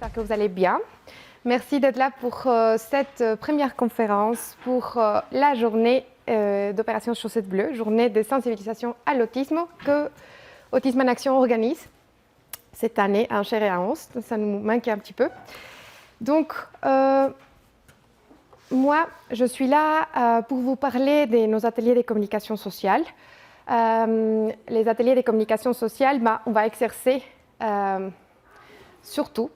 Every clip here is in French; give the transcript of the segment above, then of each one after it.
j'espère que vous allez bien. Merci d'être là pour cette première conférence pour la journée d'Opération Chaussette Bleue, journée de sensibilisation à l'autisme que Autisme en Action organise cette année à Chair et à Ons. Ça nous manquait un petit peu. Donc, moi, je suis là pour vous parler de nos ateliers de communication sociale. Les ateliers de communication sociale, on va exercer surtout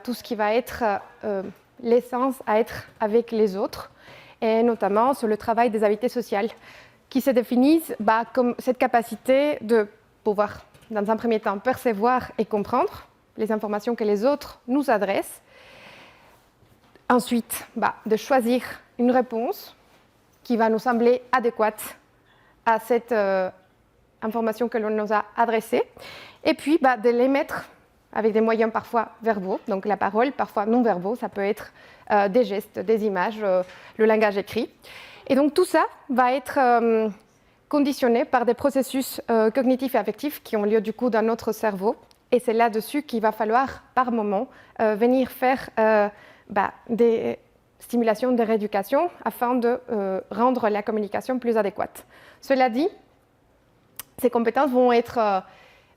tout ce qui va être l'essence à être avec les autres, et notamment sur le travail des habiletés sociales, qui se définissent comme cette capacité de pouvoir, dans un premier temps, percevoir et comprendre les informations que les autres nous adressent. Ensuite, de choisir une réponse qui va nous sembler adéquate à cette information que l'on nous a adressée, et puis de l'émettre avec des moyens parfois verbaux, donc la parole, parfois non verbaux, ça peut être des gestes, des images, le langage écrit. Et donc tout ça va être conditionné par des processus cognitifs et affectifs qui ont lieu du coup dans notre cerveau, et c'est là-dessus qu'il va falloir par moment venir faire des stimulations de rééducation afin de rendre la communication plus adéquate. Cela dit, ces compétences vont être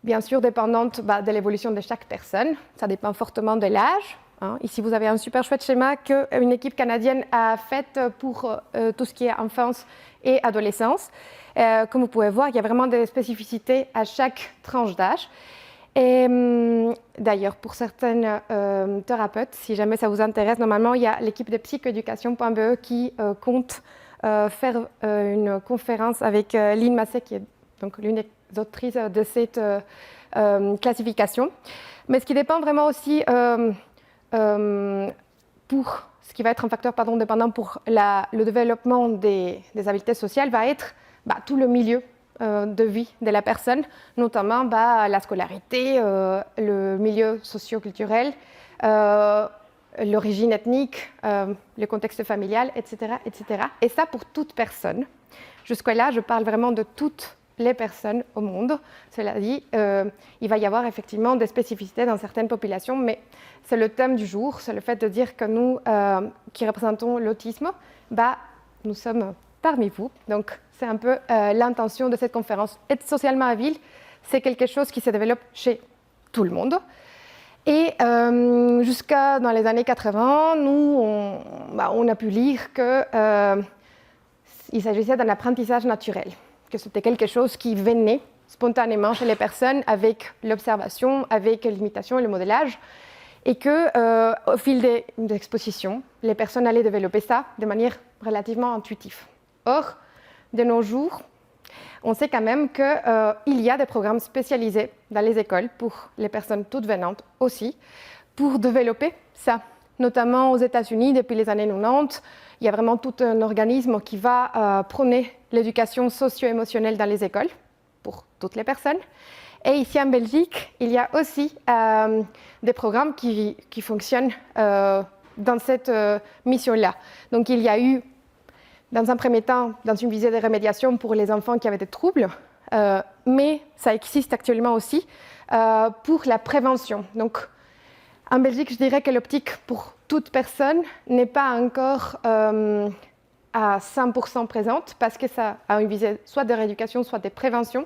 bien sûr dépendantes de l'évolution de chaque personne. Ça dépend fortement de l'âge. Ici, vous avez un super chouette schéma qu'une équipe canadienne a fait pour tout ce qui est enfance et adolescence. Comme vous pouvez voir, il y a vraiment des spécificités à chaque tranche d'âge. Et d'ailleurs, pour certaines thérapeutes, si jamais ça vous intéresse, normalement, il y a l'équipe de psychoéducation.be qui compte faire une conférence avec Lynn Massé, qui est donc l'une des autrices de cette classification. Mais ce qui dépend vraiment aussi pour ce qui va être un facteur dépendant pour le développement des habiletés sociales va être tout le milieu de vie de la personne, notamment la scolarité, le milieu socio-culturel, l'origine ethnique, le contexte familial, etc., etc. Et ça pour toute personne. Jusque-là, je parle vraiment de toutes les personnes au monde. Cela dit, il va y avoir effectivement des spécificités dans certaines populations, mais c'est le thème du jour, c'est le fait de dire que nous, qui représentons l'autisme, nous sommes parmi vous. Donc, c'est un peu l'intention de cette conférence. Être socialement habile, c'est quelque chose qui se développe chez tout le monde. Et jusqu'à dans les années 80, nous, on a pu lire qu'il s'agissait d'un apprentissage naturel, que c'était quelque chose qui venait spontanément chez les personnes avec l'observation, avec l'imitation et le modélage, et qu'au fil des expositions, les personnes allaient développer ça de manière relativement intuitive. Or, de nos jours, on sait quand même qu'il y a des programmes spécialisés dans les écoles pour les personnes toutes venantes aussi, pour développer ça. Notamment aux États-Unis, depuis les années 90, il y a vraiment tout un organisme qui va prôner l'éducation socio-émotionnelle dans les écoles pour toutes les personnes. Et ici en Belgique, il y a aussi des programmes qui fonctionnent dans cette mission-là. Donc il y a eu, dans un premier temps, dans une visée de rémédiation pour les enfants qui avaient des troubles, mais ça existe actuellement aussi pour la prévention. Donc, en Belgique, je dirais que l'optique pour toute personne n'est pas encore à 100% présente parce que ça a une visée soit de rééducation, soit de prévention.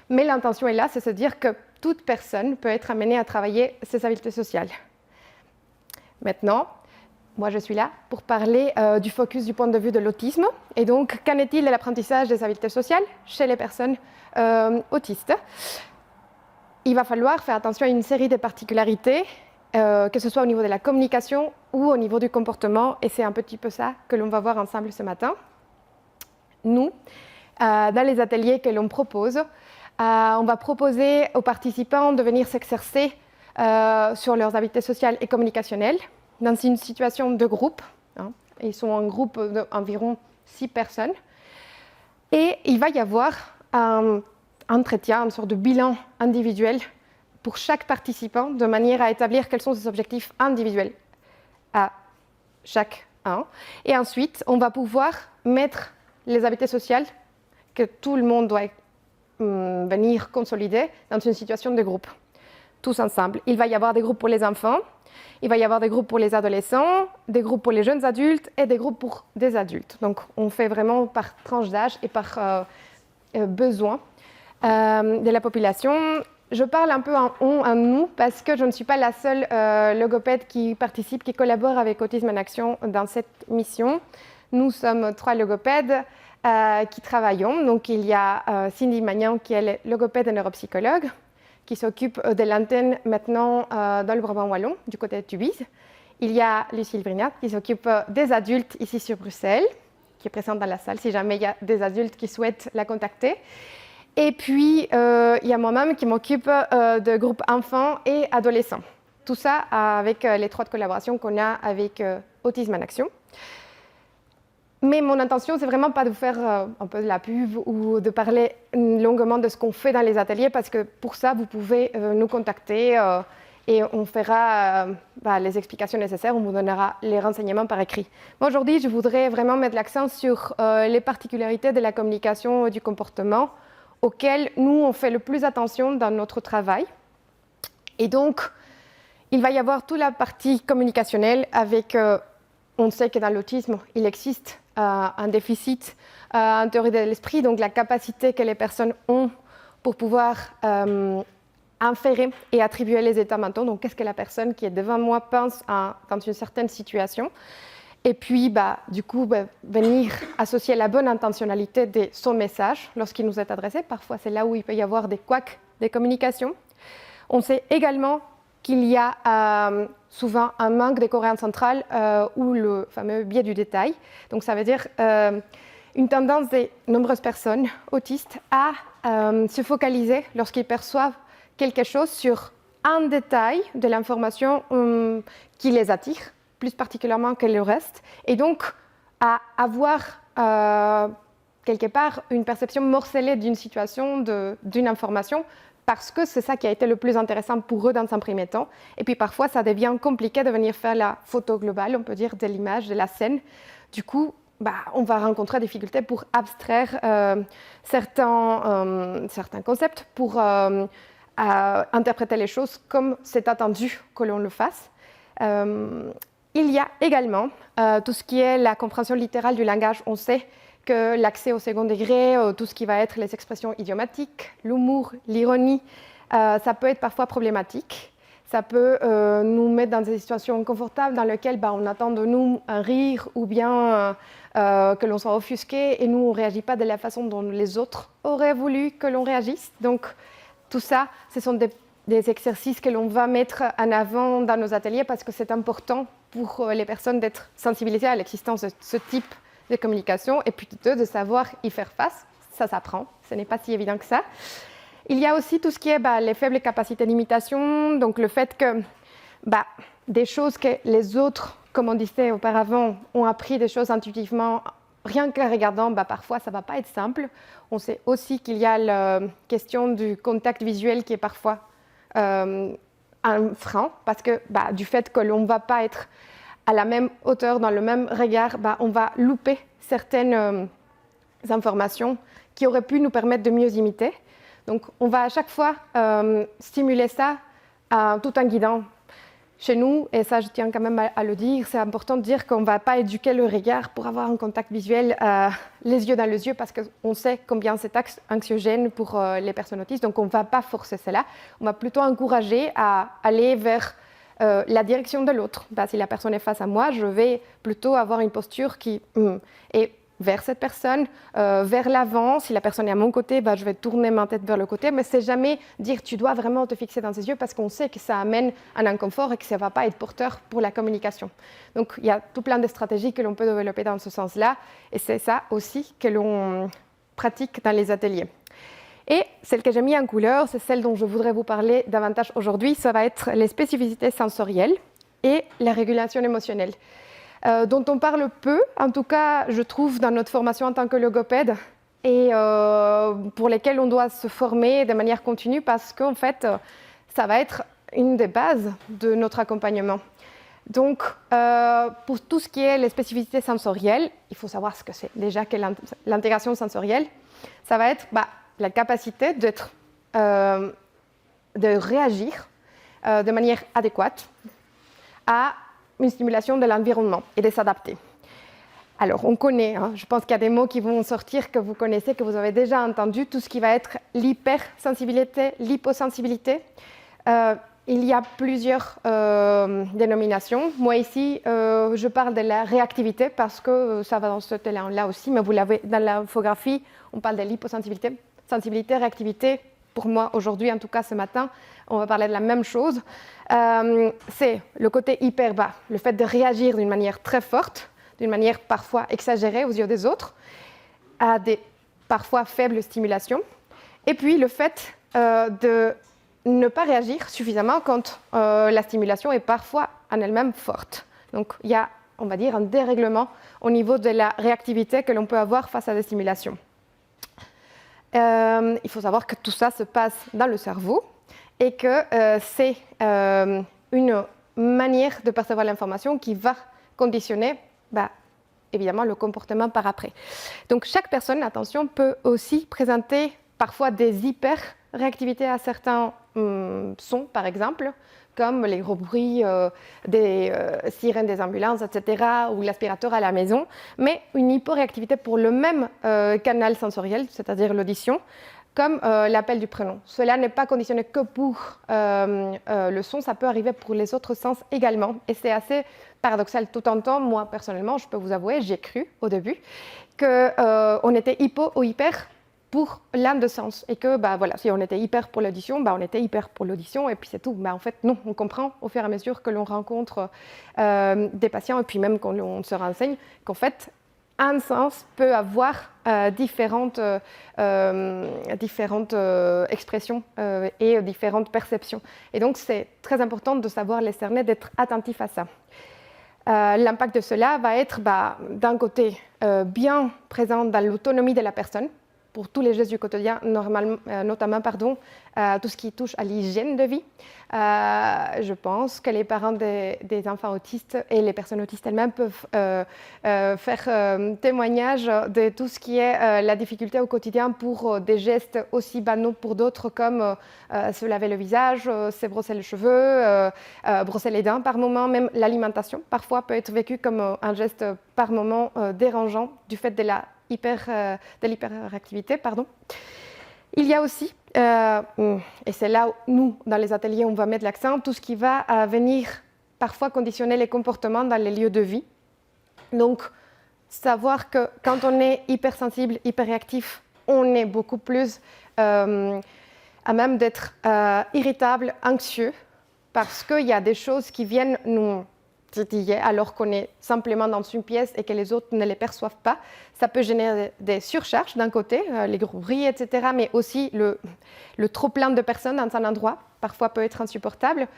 Mais l'intention est là, c'est de se dire que toute personne peut être amenée à travailler ses habiletés sociales. Maintenant, moi, je suis là pour parler du focus du point de vue de l'autisme. Et donc, qu'en est-il de l'apprentissage des habiletés sociales chez les personnes autistes? Il va falloir faire attention à une série de particularités, que ce soit au niveau de la communication ou au niveau du comportement. Et c'est un petit peu ça que l'on va voir ensemble ce matin. Nous, dans les ateliers que l'on propose, on va proposer aux participants de venir s'exercer sur leurs habiletés sociales et communicationnelles, dans une situation de groupe. Ils sont en groupe d'environ 6 personnes. Et il va y avoir un entretien, une sorte de bilan individuel pour chaque participant, de manière à établir quels sont ses objectifs individuels à chacun. Et ensuite, on va pouvoir mettre les habiletés sociales que tout le monde doit venir consolider dans une situation de groupe. tous ensemble. Il va y avoir des groupes pour les enfants, il va y avoir des groupes pour les adolescents, des groupes pour les jeunes adultes et des groupes pour des adultes. Donc on fait vraiment par tranche d'âge et par besoin de la population. Je parle un peu en on, en nous, parce que je ne suis pas la seule logopède qui participe, qui collabore avec Autisme en Action dans cette mission. Nous sommes 3 logopèdes qui travaillons. Donc il y a Cindy Magnan qui est logopède et neuropsychologue, qui s'occupe de l'antenne maintenant dans le Brabant wallon, du côté de Tubize. Il y a Lucille Brignat qui s'occupe des adultes ici sur Bruxelles, qui est présente dans la salle si jamais il y a des adultes qui souhaitent la contacter. Et puis, il y a moi-même qui m'occupe de groupes enfants et adolescents. Tout ça avec les 3 de collaboration qu'on a avec Autisme en Action. Mais mon intention, c'est vraiment pas de vous faire un peu de la pub ou de parler longuement de ce qu'on fait dans les ateliers, parce que pour ça, vous pouvez nous contacter et on fera les explications nécessaires, on vous donnera les renseignements par écrit. Moi, aujourd'hui, je voudrais vraiment mettre l'accent sur les particularités de la communication et du comportement auxquelles nous, on fait le plus attention dans notre travail. Et donc, il va y avoir toute la partie communicationnelle avec, on sait que dans l'autisme, il existe un déficit en théorie de l'esprit, donc la capacité que les personnes ont pour pouvoir inférer et attribuer les états mentaux. Donc, qu'est-ce que la personne qui est devant moi pense dans une certaine situation. Et puis, du coup, venir associer la bonne intentionnalité de son message lorsqu'il nous est adressé. Parfois, c'est là où il peut y avoir des couacs de communication. On sait également qu'il y a souvent un manque de cohérence centrale ou le fameux biais du détail. Donc, ça veut dire une tendance de nombreuses personnes autistes à se focaliser lorsqu'ils perçoivent quelque chose sur un détail de l'information qui les attire, plus particulièrement que le reste, et donc à avoir quelque part une perception morcelée d'une situation, d'une information, parce que c'est ça qui a été le plus intéressant pour eux dans un premier temps. Et puis parfois, ça devient compliqué de venir faire la photo globale, on peut dire, de l'image, de la scène. Du coup, on va rencontrer des difficultés pour abstraire certains concepts, pour interpréter les choses comme c'est attendu que l'on le fasse. Il y a également tout ce qui est la compréhension littérale du langage. On sait que l'accès au second degré, tout ce qui va être les expressions idiomatiques, l'humour, l'ironie, ça peut être parfois problématique. Ça peut nous mettre dans des situations inconfortables dans lesquelles on attend de nous un rire ou bien que l'on soit offusqué et nous, on ne réagit pas de la façon dont les autres auraient voulu que l'on réagisse. Donc, tout ça, ce sont des exercices que l'on va mettre en avant dans nos ateliers parce que c'est important pour les personnes d'être sensibilisées à l'existence de ce type de communication et puis de savoir y faire face. Ça s'apprend, ce n'est pas si évident que ça. Il y a aussi tout ce qui est les faibles capacités d'imitation, donc le fait que des choses que les autres, comme on disait auparavant, ont appris des choses intuitivement, rien qu'en regardant, parfois ça ne va pas être simple. On sait aussi qu'il y a la question du contact visuel qui est parfois un frein, parce que du fait que l'on ne va pas être à la même hauteur, dans le même regard, on va louper certaines informations qui auraient pu nous permettre de mieux imiter. Donc, on va à chaque fois stimuler ça tout en guidant. Chez nous, et ça je tiens quand même à le dire, c'est important de dire qu'on ne va pas éduquer le regard pour avoir un contact visuel les yeux dans les yeux parce qu'on sait combien c'est anxiogène pour les personnes autistes, donc on ne va pas forcer cela. On va plutôt encourager à aller vers la direction de l'autre. Si la personne est face à moi, je vais plutôt avoir une posture qui est vers cette personne, vers l'avant. Si la personne est à mon côté, je vais tourner ma tête vers le côté, mais c'est jamais dire tu dois vraiment te fixer dans ses yeux parce qu'on sait que ça amène un inconfort et que ça ne va pas être porteur pour la communication. Donc il y a tout plein de stratégies que l'on peut développer dans ce sens-là et c'est ça aussi que l'on pratique dans les ateliers. Et celle que j'ai mis en couleur, c'est celle dont je voudrais vous parler davantage aujourd'hui, ça va être les spécificités sensorielles et la régulation émotionnelle. Dont on parle peu, en tout cas je trouve dans notre formation en tant que logopède et pour lesquelles on doit se former de manière continue parce qu'en fait ça va être une des bases de notre accompagnement. Donc pour tout ce qui est les spécificités sensorielles, il faut savoir ce que c'est déjà que l'intégration sensorielle, ça va être la capacité de réagir de manière adéquate à une stimulation de l'environnement et de s'adapter. Alors, on connaît, je pense qu'il y a des mots qui vont sortir que vous connaissez, que vous avez déjà entendu, tout ce qui va être l'hypersensibilité, l'hyposensibilité. Il y a plusieurs dénominations. Moi ici, je parle de la réactivité parce que ça va dans ce terrain-là aussi, mais vous l'avez dans l'infographie, on parle de l'hyposensibilité. Sensibilité, réactivité, pour moi aujourd'hui, en tout cas ce matin, on va parler de la même chose. C'est le côté hyper bas, le fait de réagir d'une manière très forte, d'une manière parfois exagérée aux yeux des autres, à des parfois faibles stimulations. Et puis le fait de ne pas réagir suffisamment quand la stimulation est parfois en elle-même forte. Donc il y a, on va dire, un dérèglement au niveau de la réactivité que l'on peut avoir face à des stimulations. Il faut savoir que tout ça se passe dans le cerveau et que c'est une manière de percevoir l'information qui va conditionner évidemment le comportement par après. Donc chaque personne, attention, peut aussi présenter parfois des hyper-réactivités à certains sons, par exemple, comme les gros bruits des sirènes des ambulances, etc., ou l'aspirateur à la maison, mais une hyporéactivité pour le même canal sensoriel, c'est-à-dire l'audition, comme l'appel du prénom. Cela n'est pas conditionné que pour le son, ça peut arriver pour les autres sens également. Et c'est assez paradoxal. Tout en temps, moi, personnellement, je peux vous avouer, j'ai cru au début qu'on était hypo ou hyper pour l'un de sens. Et que voilà, si on était hyper pour l'audition, on était hyper pour l'audition et puis c'est tout. En fait, non, on comprend au fur et à mesure que l'on rencontre des patients et puis même quand on se renseigne qu'en fait, un sens peut avoir différentes expressions et différentes perceptions. Et donc, c'est très important de savoir les cerner, d'être attentif à ça. L'impact de cela va être, d'un côté, bien présent dans l'autonomie de la personne, pour tous les gestes du quotidien, notamment tout ce qui touche à l'hygiène de vie. Je pense que les parents des enfants autistes et les personnes autistes elles-mêmes peuvent faire témoignage de tout ce qui est la difficulté au quotidien pour des gestes aussi banaux pour d'autres comme se laver le visage, se brosser les cheveux, brosser les dents par moment, même l'alimentation parfois peut être vécue comme un geste par moment dérangeant du fait de l'hyperactivité. Il y a aussi, et c'est là où nous, dans les ateliers, on va mettre l'accent, tout ce qui va venir parfois conditionner les comportements dans les lieux de vie. Donc, savoir que quand on est hypersensible, hyperréactif, on est beaucoup plus à même d'être irritable, anxieux, parce qu'il y a des choses qui viennent nous titiller alors qu'on est simplement dans une pièce et que les autres ne les perçoivent pas. Ça peut générer des surcharges d'un côté, les gros bruits, etc., mais aussi le trop-plein de personnes dans un endroit, parfois peut être insupportable.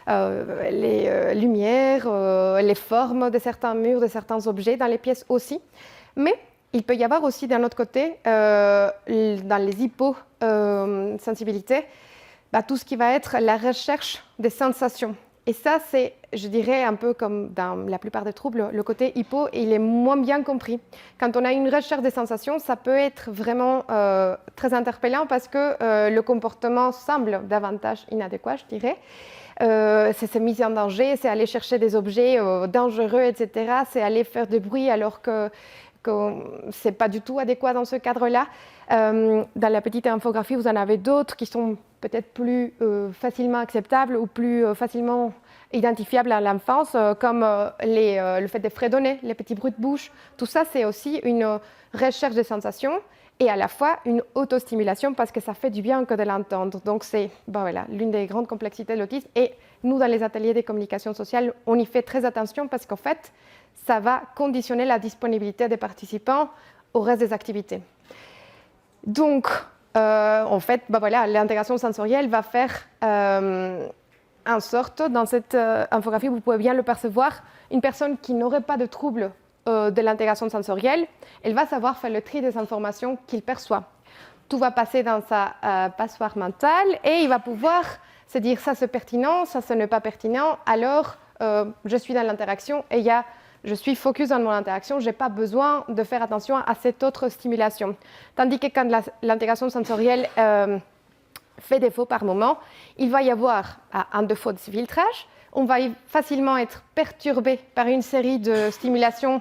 Les lumières, les formes de certains murs, de certains objets dans les pièces aussi. Mais il peut y avoir aussi d'un autre côté, dans les hyposensibilités, tout ce qui va être la recherche des sensations. Et ça, c'est, je dirais, un peu comme dans la plupart des troubles, le côté hypo, il est moins bien compris. Quand on a une recherche des sensations, ça peut être vraiment très interpellant parce que le comportement semble davantage inadéquat, je dirais. C'est se mise en danger, c'est aller chercher des objets dangereux, etc. C'est aller faire du bruit alors que ce n'est pas du tout adéquat dans ce cadre-là. Dans la petite infographie, vous en avez d'autres qui sont peut-être plus facilement acceptables ou plus facilement identifiables à l'enfance, comme le fait de fredonner, les petits bruits de bouche. Tout ça, c'est aussi une recherche de sensations et à la fois une autostimulation parce que ça fait du bien que de l'entendre. Donc, c'est l'une des grandes complexités de l'autisme. Et nous, dans les ateliers de communication sociale, on y fait très attention parce qu'en fait, ça va conditionner la disponibilité des participants au reste des activités. Donc, en fait, l'intégration sensorielle va faire en sorte, dans cette infographie, vous pouvez bien le percevoir, une personne qui n'aurait pas de trouble de l'intégration sensorielle, elle va savoir faire le tri des informations qu'il perçoit. Tout va passer dans sa passoire mentale et il va pouvoir se dire ça c'est pertinent, ça ce n'est pas pertinent, alors je suis dans l'interaction et je suis focus dans mon interaction, je n'ai pas besoin de faire attention à cette autre stimulation. Tandis que quand l'intégration sensorielle fait défaut par moment. Il va y avoir un défaut de filtrage. On va facilement être perturbé par une série de stimulations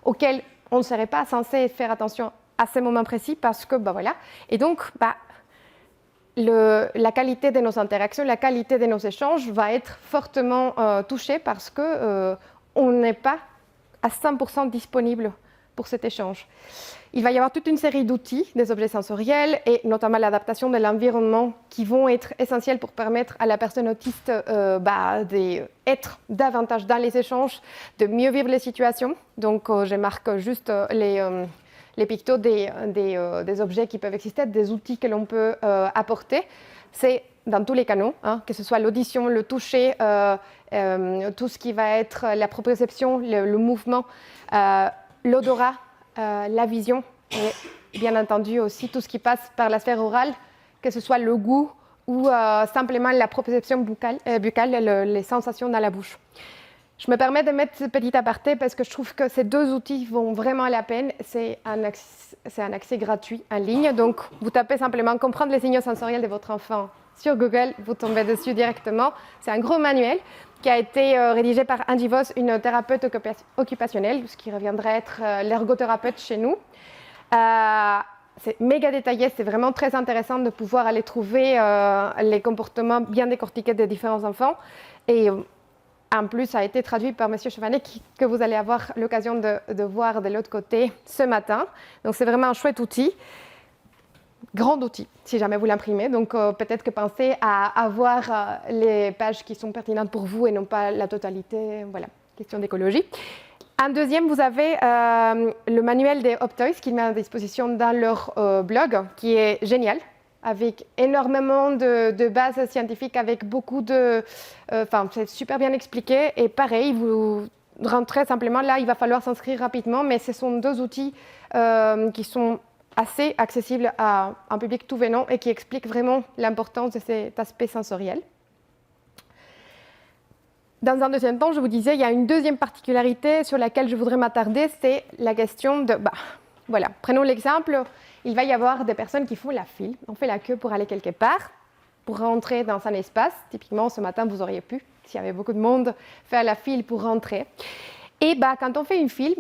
auxquelles on ne serait pas censé faire attention à ces moments précis parce que, voilà. Et donc, la qualité de nos interactions, la qualité de nos échanges va être fortement touchée parce qu'on n'est pas à 100% disponible pour cet échange. Il va y avoir toute une série d'outils, des objets sensoriels et notamment l'adaptation de l'environnement qui vont être essentiels pour permettre à la personne autiste d'être davantage dans les échanges, de mieux vivre les situations. Donc, je marque juste les pictos des objets qui peuvent exister, des outils que l'on peut apporter. C'est dans tous les canaux, que ce soit l'audition, le toucher, tout ce qui va être la proprioception, le mouvement, l'odorat, la vision et bien entendu aussi tout ce qui passe par la sphère orale, que ce soit le goût ou simplement la proprioception buccale, les sensations dans la bouche. Je me permets de mettre ce petit aparté parce que je trouve que ces deux outils vont vraiment la peine. C'est un accès gratuit en ligne, donc vous tapez simplement « Comprendre les signaux sensoriels de votre enfant » sur Google, vous tombez dessus directement. C'est un gros manuel qui a été rédigé par Angie Voss, une thérapeute occupationnelle, ce qui reviendrait être l'ergothérapeute chez nous. C'est méga détaillé, c'est vraiment très intéressant de pouvoir aller trouver les comportements bien décortiqués des différents enfants. Et en plus, ça a été traduit par M. Chevanet, que vous allez avoir l'occasion de voir de l'autre côté ce matin. Donc c'est vraiment un chouette outil. Grand outil, si jamais vous l'imprimez. Donc, peut-être que pensez à avoir les pages qui sont pertinentes pour vous et non pas la totalité. Voilà, question d'écologie. Un deuxième, vous avez le manuel des Optoys qu'ils mettent à disposition dans leur blog, qui est génial, avec énormément de bases scientifiques, avec beaucoup de... c'est super bien expliqué. Et pareil, vous rentrez simplement là, il va falloir s'inscrire rapidement, mais ce sont deux outils qui sont assez accessible à un public tout venant et qui explique vraiment l'importance de cet aspect sensoriel. Dans un deuxième temps, je vous disais, il y a une deuxième particularité sur laquelle je voudrais m'attarder, c'est la question de... voilà, prenons l'exemple, il va y avoir des personnes qui font la file, on fait la queue pour aller quelque part, pour rentrer dans un espace. Typiquement, ce matin, vous auriez pu, s'il y avait beaucoup de monde, faire la file pour rentrer. Et quand on fait une file,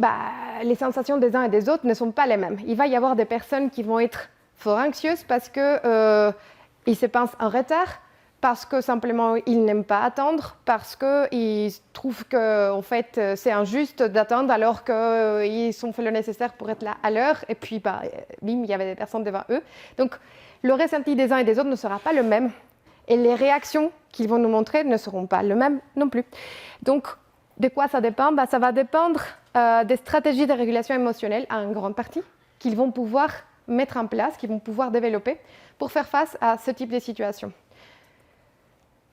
les sensations des uns et des autres ne sont pas les mêmes. Il va y avoir des personnes qui vont être fort anxieuses parce qu'ils se pensent en retard, parce que simplement ils n'aiment pas attendre, parce qu'ils trouvent que en fait, c'est injuste d'attendre alors qu'ils ont fait le nécessaire pour être là à l'heure. Et puis, bim, il y avait des personnes devant eux. Donc, le ressenti des uns et des autres ne sera pas le même. Et les réactions qu'ils vont nous montrer ne seront pas le même non plus. Donc, de quoi ça dépend? Ça va dépendre des stratégies de régulation émotionnelle, en grande partie, qu'ils vont pouvoir mettre en place, qu'ils vont pouvoir développer pour faire face à ce type de situation.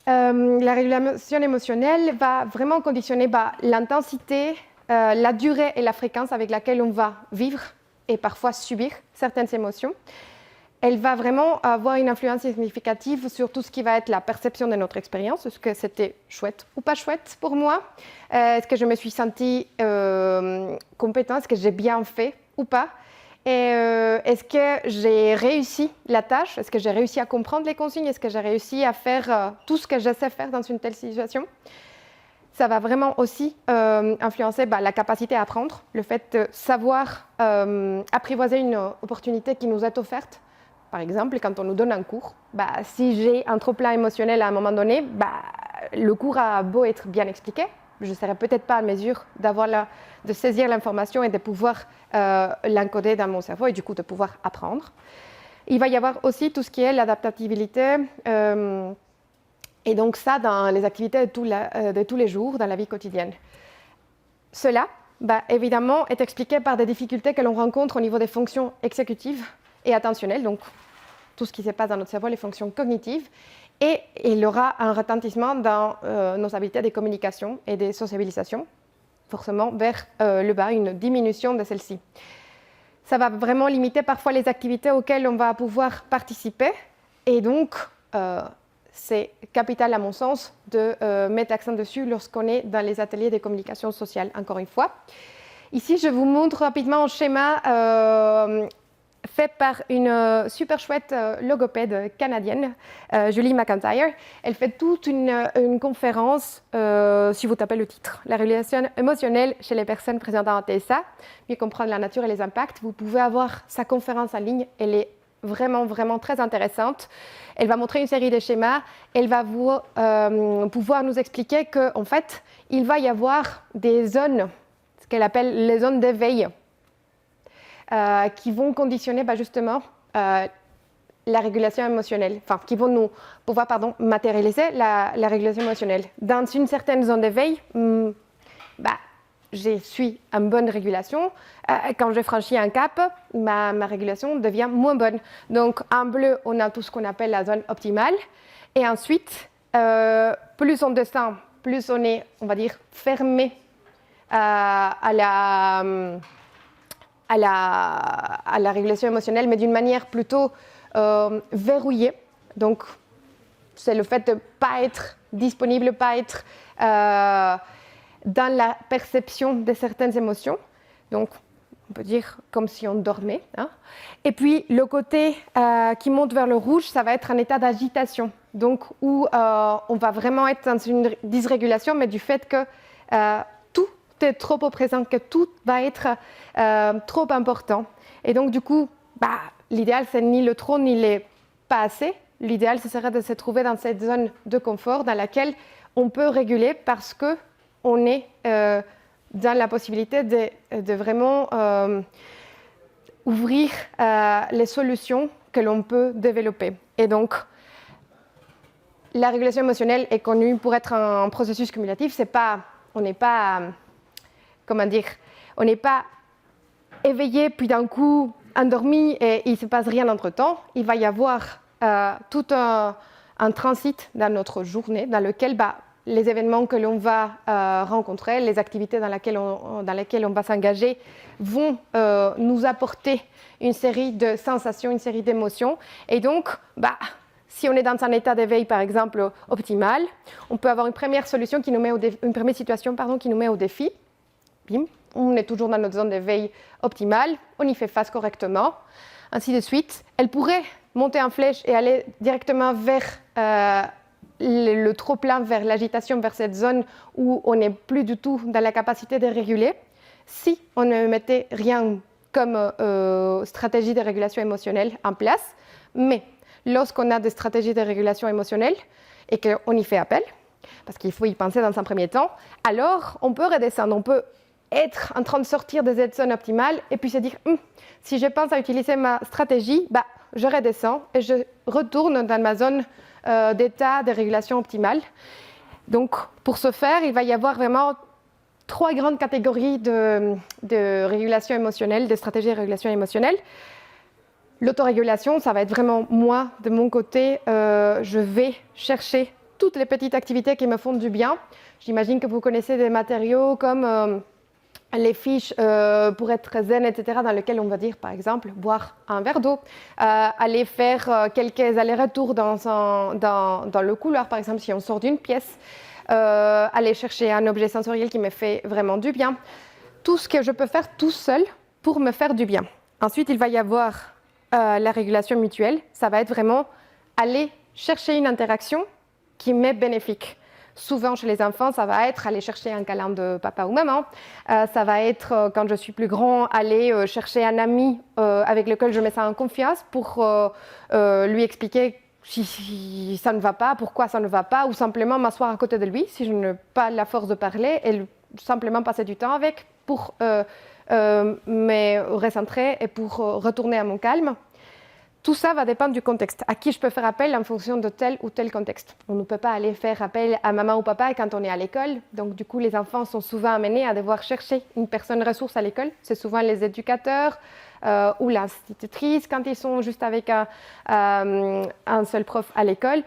La régulation émotionnelle va vraiment conditionner l'intensité, la durée et la fréquence avec laquelle on va vivre et parfois subir certaines émotions. Elle va vraiment avoir une influence significative sur tout ce qui va être la perception de notre expérience. Est-ce que c'était chouette ou pas chouette pour moi? Est-ce que je me suis sentie compétente? Est-ce que j'ai bien fait ou pas? Et est-ce que j'ai réussi la tâche? Est-ce que j'ai réussi à comprendre les consignes? Est-ce que j'ai réussi à faire tout ce que je sais faire dans une telle situation? Ça va vraiment aussi influencer la capacité à apprendre, le fait de savoir apprivoiser une opportunité qui nous est offerte. Par exemple, quand on nous donne un cours, si j'ai un trop-plein émotionnel à un moment donné, le cours a beau être bien expliqué, je ne serai peut-être pas en mesure de saisir l'information et de pouvoir l'encoder dans mon cerveau et du coup de pouvoir apprendre. Il va y avoir aussi tout ce qui est l'adaptabilité et donc ça dans les activités de tous les jours, dans la vie quotidienne. Cela, évidemment, est expliqué par des difficultés que l'on rencontre au niveau des fonctions exécutives et attentionnelles, donc tout ce qui se passe dans notre cerveau, les fonctions cognitives, et il y aura un retentissement dans nos habiletés de communication et de sociabilisation, forcément vers le bas, une diminution de celle-ci. Ça va vraiment limiter parfois les activités auxquelles on va pouvoir participer, et donc c'est capital à mon sens de mettre l'accent dessus lorsqu'on est dans les ateliers de communication sociale, encore une fois. Ici, je vous montre rapidement un schéma fait par une super chouette logopède canadienne, Julie McIntyre. Elle fait toute une conférence, si vous tapez le titre, La régulation émotionnelle chez les personnes présentant un TSA, mieux comprendre la nature et les impacts. Vous pouvez avoir sa conférence en ligne, elle est vraiment, vraiment très intéressante. Elle va montrer une série de schémas, elle va pouvoir nous expliquer qu'en fait, il va y avoir des zones, ce qu'elle appelle les zones d'éveil, qui vont conditionner justement la régulation émotionnelle, enfin qui vont nous pouvoir matérialiser la régulation émotionnelle. Dans une certaine zone d'éveil, je suis en bonne régulation. Quand je franchis un cap, ma régulation devient moins bonne. Donc en bleu, on a tout ce qu'on appelle la zone optimale. Et ensuite, plus on descend, plus on est, on va dire, fermé à la régulation émotionnelle, mais d'une manière plutôt verrouillée. Donc, c'est le fait de ne pas être disponible, pas être dans la perception de certaines émotions. Donc, on peut dire comme si on dormait. Hein. Et puis, le côté qui monte vers le rouge, ça va être un état d'agitation. Donc, où on va vraiment être dans une dysrégulation, mais du fait que tout est trop au présent, que tout va être trop important. Et donc, du coup, l'idéal, c'est ni le trop, ni les pas assez. L'idéal, ce serait de se trouver dans cette zone de confort dans laquelle on peut réguler parce qu'on est dans la possibilité de vraiment ouvrir les solutions que l'on peut développer. Et donc, la régulation émotionnelle est connue pour être un processus cumulatif. On n'est pas éveillé, puis d'un coup endormi et il ne se passe rien entre-temps. Il va y avoir tout un transit dans notre journée dans lequel les événements que l'on va rencontrer, les activités dans lesquelles on va s'engager vont nous apporter une série de sensations, une série d'émotions. Et donc, si on est dans un état d'éveil, par exemple, optimal, on peut avoir une première solution une première situation qui nous met au défi. Bim, on est toujours dans notre zone d'éveil optimale, on y fait face correctement, ainsi de suite. Elle pourrait monter en flèche et aller directement vers le trop-plein, vers l'agitation, vers cette zone où on n'est plus du tout dans la capacité de réguler, si on ne mettait rien comme stratégie de régulation émotionnelle en place. Mais lorsqu'on a des stratégies de régulation émotionnelle et qu'on y fait appel, parce qu'il faut y penser dans un premier temps, alors on peut redescendre, on peut être en train de sortir de cette zone optimale et puis se dire si je pense à utiliser ma stratégie, je redescends et je retourne dans ma zone d'état de régulation optimale. Donc, pour ce faire, il va y avoir vraiment 3 grandes catégories de régulation émotionnelle, de stratégies de régulation émotionnelle. L'autorégulation, ça va être vraiment moi, de mon côté, je vais chercher toutes les petites activités qui me font du bien. J'imagine que vous connaissez des matériaux comme les fiches pour être zen, etc., dans lesquelles on va dire, par exemple, boire un verre d'eau, aller faire quelques allers-retours dans le couloir, par exemple, si on sort d'une pièce, aller chercher un objet sensoriel qui me fait vraiment du bien. Tout ce que je peux faire tout seul pour me faire du bien. Ensuite, il va y avoir la régulation mutuelle. Ça va être vraiment aller chercher une interaction qui m'est bénéfique. Souvent, chez les enfants, ça va être aller chercher un câlin de papa ou maman. Ça va être, quand je suis plus grand, aller chercher un ami avec lequel je me sens en confiance pour lui expliquer si ça ne va pas, pourquoi ça ne va pas, ou simplement m'asseoir à côté de lui si je n'ai pas la force de parler et simplement passer du temps avec pour me recentrer et pour retourner à mon calme. Tout ça va dépendre du contexte. À qui je peux faire appel en fonction de tel ou tel contexte. On ne peut pas aller faire appel à maman ou papa quand on est à l'école. Donc, du coup, les enfants sont souvent amenés à devoir chercher une personne ressource à l'école. C'est souvent les éducateurs ou l'institutrice quand ils sont juste avec un seul prof à l'école.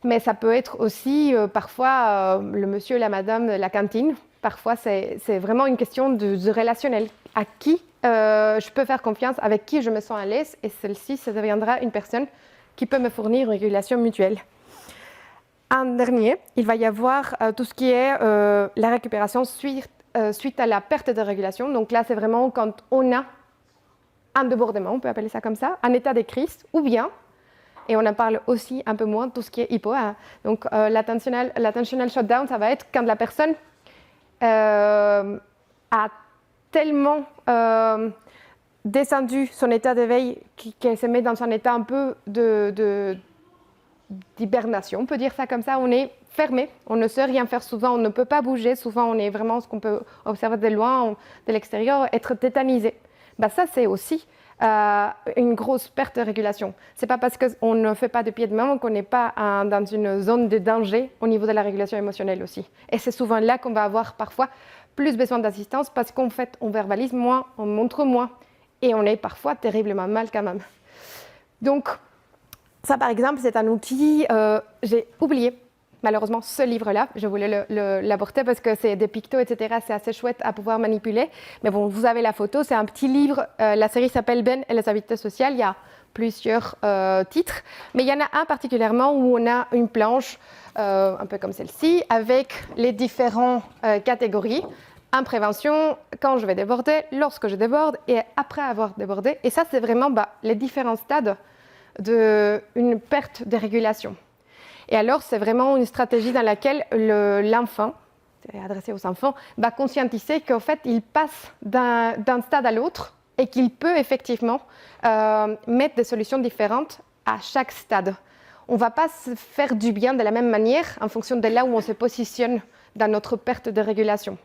Mais ça peut être aussi parfois le monsieur, la madame, la cantine. Parfois, c'est vraiment une question de relationnel. À qui je peux faire confiance, avec qui je me sens à l'aise, et celle-ci, ça deviendra une personne qui peut me fournir une régulation mutuelle. En dernier, il va y avoir tout ce qui est la récupération suite à la perte de régulation. Donc là, c'est vraiment quand on a un débordement, on peut appeler ça comme ça, un état de crise, ou bien, et on en parle aussi un peu moins, tout ce qui est hypo. Hein. Donc l'attentional shutdown, ça va être quand la personne a tellement descendu son état d'éveil qu'elle se met dans un état un peu d'hibernation, on peut dire ça comme ça, on est fermé, on ne sait rien faire souvent, on ne peut pas bouger, souvent on est vraiment ce qu'on peut observer de loin, de l'extérieur, être tétanisé. Ben ça c'est aussi une grosse perte de régulation. Ce n'est pas parce qu'on ne fait pas de pied de main qu'on n'est pas dans une zone de danger au niveau de la régulation émotionnelle aussi. Et c'est souvent là qu'on va avoir parfois plus besoin d'assistance parce qu'en fait on verbalise moins, on montre moins et on est parfois terriblement mal quand même. Donc ça par exemple c'est un outil, j'ai oublié malheureusement ce livre-là, je voulais l'apporter parce que c'est des pictos, etc. C'est assez chouette à pouvoir manipuler. Mais bon, vous avez la photo, c'est un petit livre. La série s'appelle Ben et les habiletés sociales. Il y a plusieurs titres. Mais il y en a un particulièrement où on a une planche, un peu comme celle-ci, avec les différentes catégories. En prévention, quand je vais déborder, lorsque je déborde et après avoir débordé. Et ça, c'est vraiment les différents stades d'une perte de régulation. Et alors, c'est vraiment une stratégie dans laquelle l'enfant, c'est adressé aux enfants, va conscientiser qu'en fait, il passe d'un stade à l'autre et qu'il peut effectivement mettre des solutions différentes à chaque stade. On ne va pas se faire du bien de la même manière en fonction de là où on se positionne dans notre perte de régulation.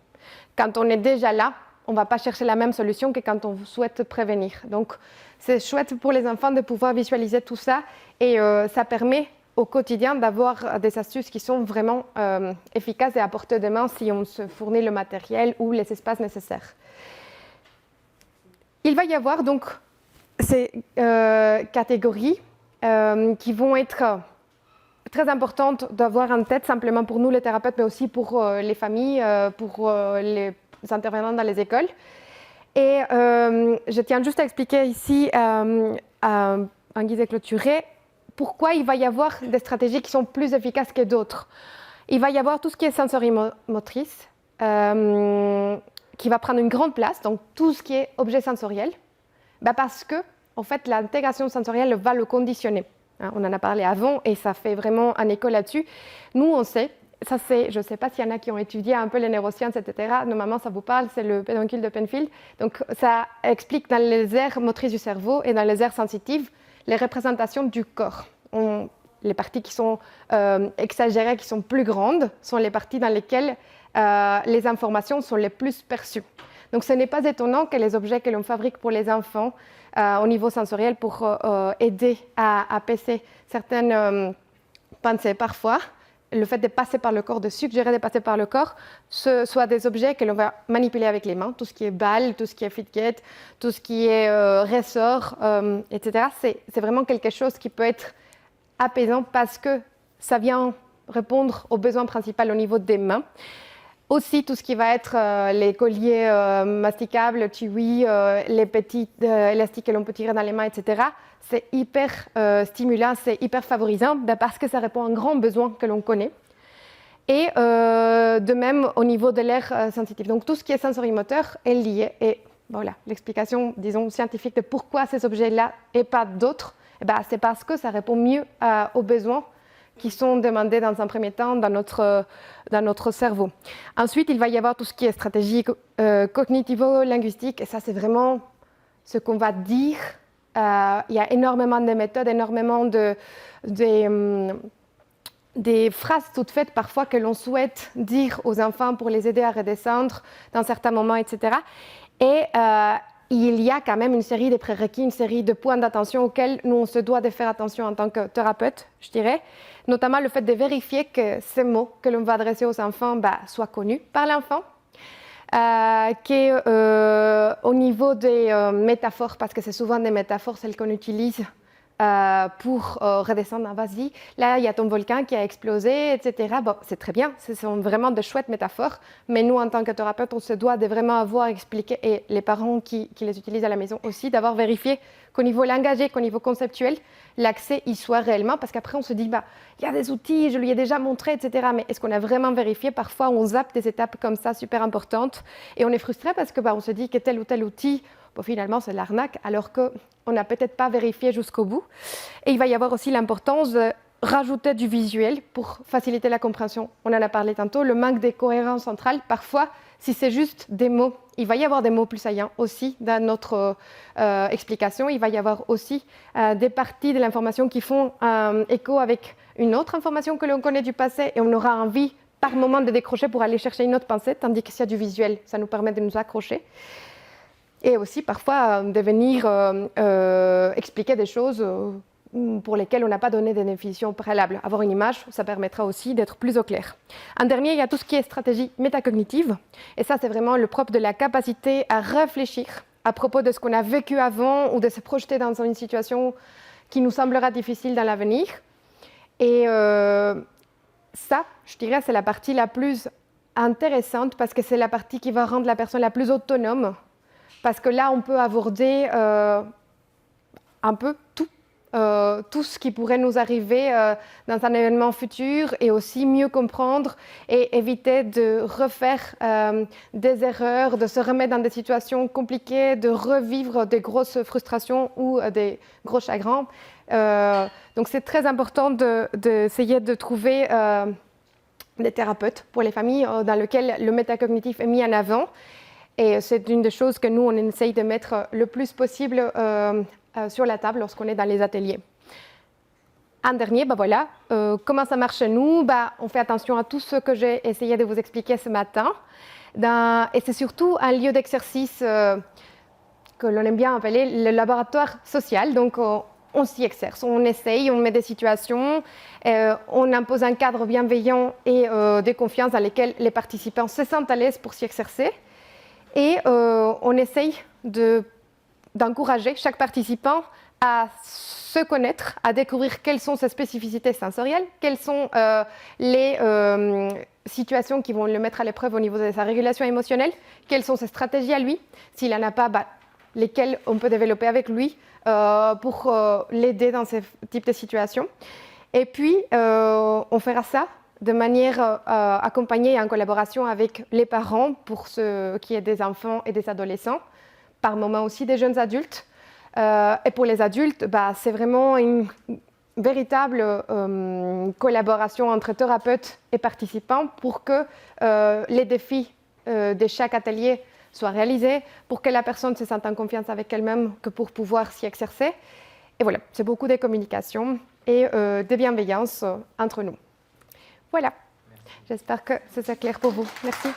Quand on est déjà là, on ne va pas chercher la même solution que quand on souhaite prévenir. Donc, c'est chouette pour les enfants de pouvoir visualiser tout ça et ça permet au quotidien d'avoir des astuces qui sont vraiment efficaces et à portée de main si on se fournit le matériel ou les espaces nécessaires. Il va y avoir donc ces catégories qui vont être très importantes d'avoir en tête simplement pour nous les thérapeutes, mais aussi pour les familles, pour les intervenants dans les écoles. Et je tiens juste à expliquer ici, en guise de clôturer, pourquoi il va y avoir des stratégies qui sont plus efficaces que d'autres. Il va y avoir tout ce qui est sensorimotrice, qui va prendre une grande place, donc tout ce qui est objet sensoriel, parce que en fait, l'intégration sensorielle va le conditionner. Hein, on en a parlé avant et ça fait vraiment un écho là-dessus. Nous, on sait, ça c'est, je ne sais pas s'il y en a qui ont étudié un peu les neurosciences, etc. Normalement, ça vous parle, c'est le pédoncule de Penfield. Donc, ça explique dans les aires motrices du cerveau et dans les aires sensitives les représentations du corps. Les parties qui sont exagérées, qui sont plus grandes, sont les parties dans lesquelles les informations sont les plus perçues. Donc ce n'est pas étonnant que les objets que l'on fabrique pour les enfants au niveau sensoriel pour aider à apaiser certaines pensées parfois, le fait de passer par le corps, de suggérer de passer par le corps, ce soit des objets que l'on va manipuler avec les mains, tout ce qui est balle, tout ce qui est fidget, tout ce qui est ressort, etc. C'est vraiment quelque chose qui peut être apaisant parce que ça vient répondre aux besoins principaux au niveau des mains. Aussi, tout ce qui va être les colliers masticables, chewy, les petits élastiques que l'on peut tirer dans les mains, etc. C'est hyper stimulant, c'est hyper favorisant parce que ça répond à un grand besoin que l'on connaît. Et de même au niveau de l'air sensitif. Donc tout ce qui est sensorimoteur est lié. Et voilà, l'explication, disons, scientifique de pourquoi ces objets-là et pas d'autres, c'est parce que ça répond mieux aux besoins qui sont demandés dans un premier temps dans notre cerveau. Ensuite, il va y avoir tout ce qui est stratégie cognitivo-linguistique, et ça, c'est vraiment ce qu'on va dire. Il y a énormément de méthodes, énormément des phrases toutes faites parfois que l'on souhaite dire aux enfants pour les aider à redescendre dans certains moments, etc. Et il y a quand même une série de prérequis, une série de points d'attention auxquels nous, on se doit de faire attention en tant que thérapeute, je dirais. Notamment le fait de vérifier que ces mots que l'on va adresser aux enfants soient connus par l'enfant. Qu'au niveau des métaphores, parce que c'est souvent des métaphores, celles qu'on utilise pour redescendre, vas-y, là il y a ton volcan qui a explosé, etc. Bon, c'est très bien, ce sont vraiment de chouettes métaphores, mais nous en tant que thérapeute, on se doit de vraiment avoir expliqué, et les parents qui les utilisent à la maison aussi, d'avoir vérifié qu'au niveau langagé, qu'au niveau conceptuel, l'accès y soit réellement, parce qu'après on se dit, il y a des outils, je lui ai déjà montré, etc. Mais est-ce qu'on a vraiment vérifié? Parfois on zappe des étapes comme ça super importantes, et on est frustré parce que on se dit que tel ou tel outil, bon, finalement c'est l'arnaque, alors qu'on n'a peut-être pas vérifié jusqu'au bout. Et il va y avoir aussi l'importance de rajouter du visuel pour faciliter la compréhension. On en a parlé tantôt, le manque de cohérence centrale, parfois, si c'est juste des mots, il va y avoir des mots plus saillants aussi dans notre explication. Il va y avoir aussi des parties de l'information qui font écho avec une autre information que l'on connaît du passé et on aura envie par moment de décrocher pour aller chercher une autre pensée, tandis que s'il y a du visuel, ça nous permet de nous accrocher. Et aussi parfois de venir expliquer des choses pour lesquelles on n'a pas donné de définition préalable. Avoir une image, ça permettra aussi d'être plus au clair. En dernier, il y a tout ce qui est stratégie métacognitive. Et ça, c'est vraiment le propre de la capacité à réfléchir à propos de ce qu'on a vécu avant ou de se projeter dans une situation qui nous semblera difficile dans l'avenir. Et ça, je dirais, c'est la partie la plus intéressante parce que c'est la partie qui va rendre la personne la plus autonome. Parce que là, on peut aborder un peu tout ce qui pourrait nous arriver dans un événement futur et aussi mieux comprendre et éviter de refaire des erreurs, de se remettre dans des situations compliquées, de revivre des grosses frustrations ou des gros chagrins. Donc c'est très important d'essayer de trouver des thérapeutes pour les familles dans lesquelles le métacognitif est mis en avant. Et c'est une des choses que nous, on essaye de mettre le plus possible sur la table lorsqu'on est dans les ateliers. En dernier, voilà, comment ça marche chez nous? On fait attention à tout ce que j'ai essayé de vous expliquer ce matin. Et c'est surtout un lieu d'exercice que l'on aime bien appeler le laboratoire social. Donc, on s'y exerce, on essaye, on met des situations, on impose un cadre bienveillant et de confiance dans lesquels les participants se sentent à l'aise pour s'y exercer. Et on essaye d'encourager chaque participant à se connaître, à découvrir quelles sont ses spécificités sensorielles, quelles sont les situations qui vont le mettre à l'épreuve au niveau de sa régulation émotionnelle, quelles sont ses stratégies à lui, s'il n'en a pas, lesquelles on peut développer avec lui pour l'aider dans ce type de situations. Et puis, on fera ça de manière accompagnée et en collaboration avec les parents pour ce qui est des enfants et des adolescents, par moment aussi des jeunes adultes. Et pour les adultes, c'est vraiment une véritable collaboration entre thérapeutes et participants pour que les défis de chaque atelier soient réalisés, pour que la personne se sente en confiance avec elle-même, que pour pouvoir s'y exercer. Et voilà, c'est beaucoup de communication et de bienveillance entre nous. Voilà, j'espère que c'est clair pour vous. Merci.